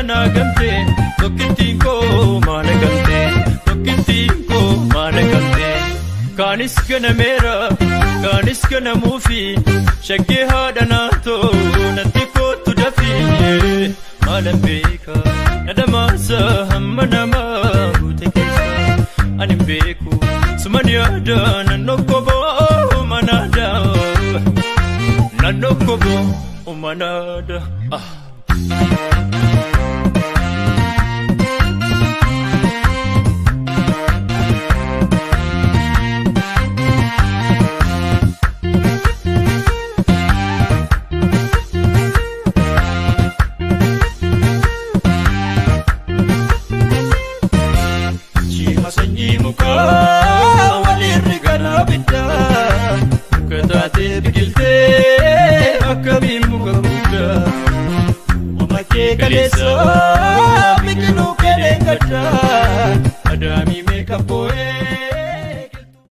nagamte tokkitiko managamte kanis kana mufi shakke hadanato natiko tudafi malambeka nadamasa hammanama gutekesa animbeku sumaniada nanokobo manada umanada Hasanyi muka walirrigana bidda Mukataate biqilte akkami muka gudda Umakee kaleessa biqiluu kelee gadda Adaami meeqa boo'ee